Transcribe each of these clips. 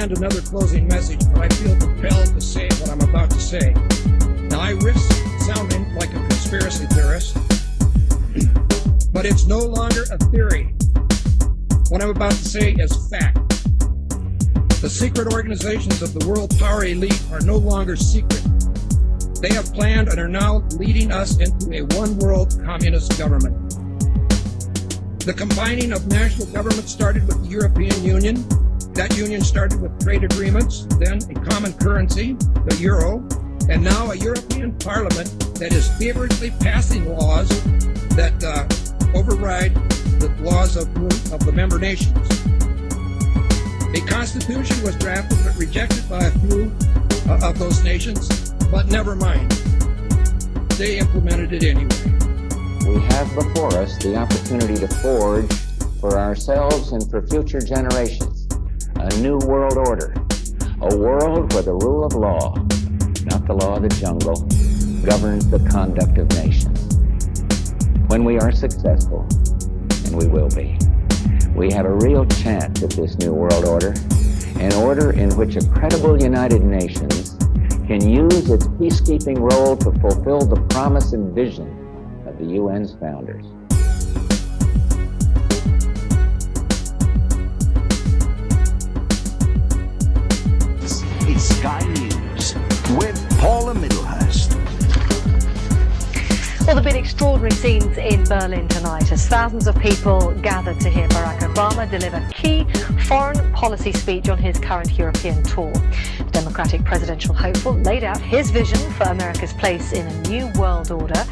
planned another closing message, but I feel compelled to say what I'm about to say. Now, I risk sounding like a conspiracy theorist, but it's no longer a theory. What I'm about to say is fact. The secret organizations of the world power elite are no longer secret. They have planned and are now leading us into a one-world communist government. The combining of national governments started with the European Union. That union started with trade agreements, then a common currency, the euro, and now a European Parliament that is feverishly passing laws that override the laws of the member nations. A constitution was drafted but rejected by a few of those nations, but never mind. They implemented it anyway. We have before us the opportunity to forge for ourselves and for future generations a new world order, a world where the rule of law, not the law of the jungle, governs the conduct of nations. When we are successful, and we will be, we have a real chance at this new world order, an order in which a credible United Nations can use its peacekeeping role to fulfill the promise and vision of the UN's founders. It's Sky News with Paula Middlehurst. Well, there have been extraordinary scenes in Berlin tonight as thousands of people gathered to hear Barack Obama deliver key foreign policy speech on his current European tour. The Democratic presidential hopeful laid out his vision for America's place in a new world order,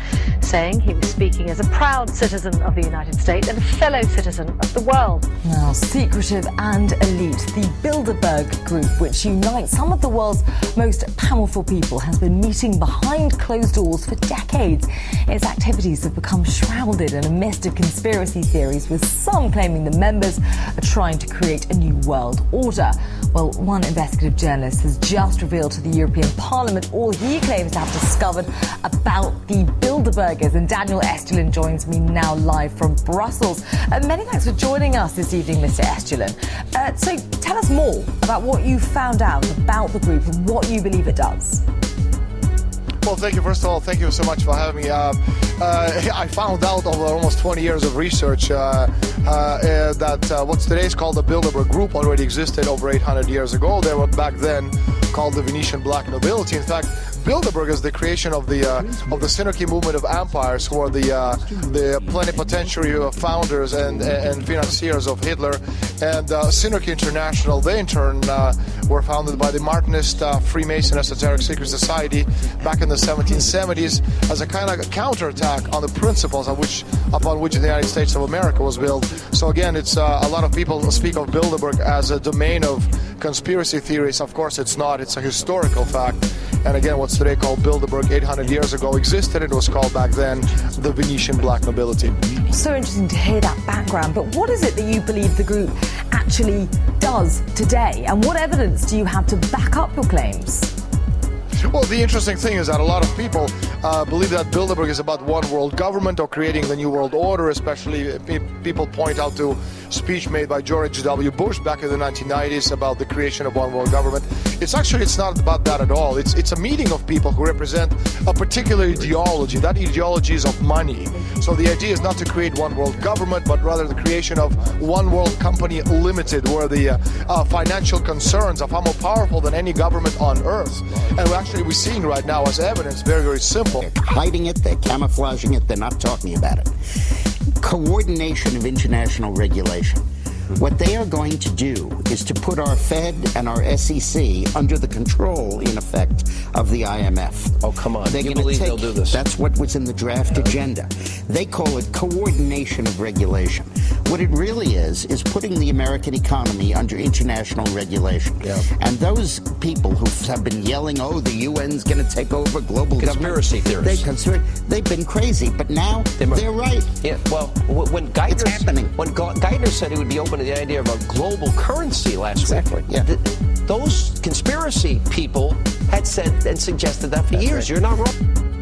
saying he was speaking as a proud citizen of the United States and a fellow citizen of the world. Now, secretive and elite, the Bilderberg Group, which unites some of the world's most powerful people, has been meeting behind closed doors for decades. Its activities have become shrouded in a mist of conspiracy theories, with some claiming the members are trying to create a new world order. Well, one investigative journalist has just revealed to the European Parliament all he claims to have discovered about the Bilderbergers. And Daniel Estulin joins me now live from Brussels. Many thanks for joining us this evening, Mr. Estulin. So tell us more about what you found out about the group and what you believe it does. Well, thank you. First of all, thank you so much for having me. I found out over almost 20 years of research that what's today is called the Bilderberg Group already existed over 800 years ago. They were back then called the Venetian Black Nobility. In fact, Bilderberg is the creation of the Synarchy movement of empires, who are the plenipotentiary founders and financiers of Hitler. And Synarchy International, they in turn were founded by the Martinist Freemason Esoteric Secret Society back in the 1770s as a kind of counterattack on the principles upon which the United States of America was built. So again, it's a lot of people speak of Bilderberg as a domain of conspiracy theories. Of course, it's not. It's a historical fact. And again, what's today called Bilderberg 800 years ago existed. It was called back then the Venetian Black Nobility. So interesting to hear that background. But what is it that you believe the group actually does today? And what evidence do you have to back up your claims? Well, the interesting thing is that a lot of people believe that Bilderberg is about one world government or creating the new world order, especially people point out to speech made by George W. Bush back in the 1990s about the creation of one world government. It's not about that at all. It's a meeting of people who represent a particular ideology. That ideology is of money. So the idea is not to create one world government, but rather the creation of one world company limited, where the financial concerns of how more powerful than any government on earth. And we're seeing right now as evidence, very, very simple. They're hiding it, they're camouflaging it, they're not talking about it. Coordination of international regulation. What they are going to do is to put our Fed and our SEC under the control, in effect, of the IMF. Oh, come on. You believe they'll do this? That's what was in the draft agenda. They call it coordination of regulation. What it really is putting the American economy under international regulation. Yeah. And those people who have been yelling, oh, the UN's going to take over global conspiracy theorists. They've been crazy, but now they're right. Yeah, well, when Geithner said he would be open to the idea of a global currency last week, yeah. Those conspiracy people had said and suggested that for years. Right. You're not wrong.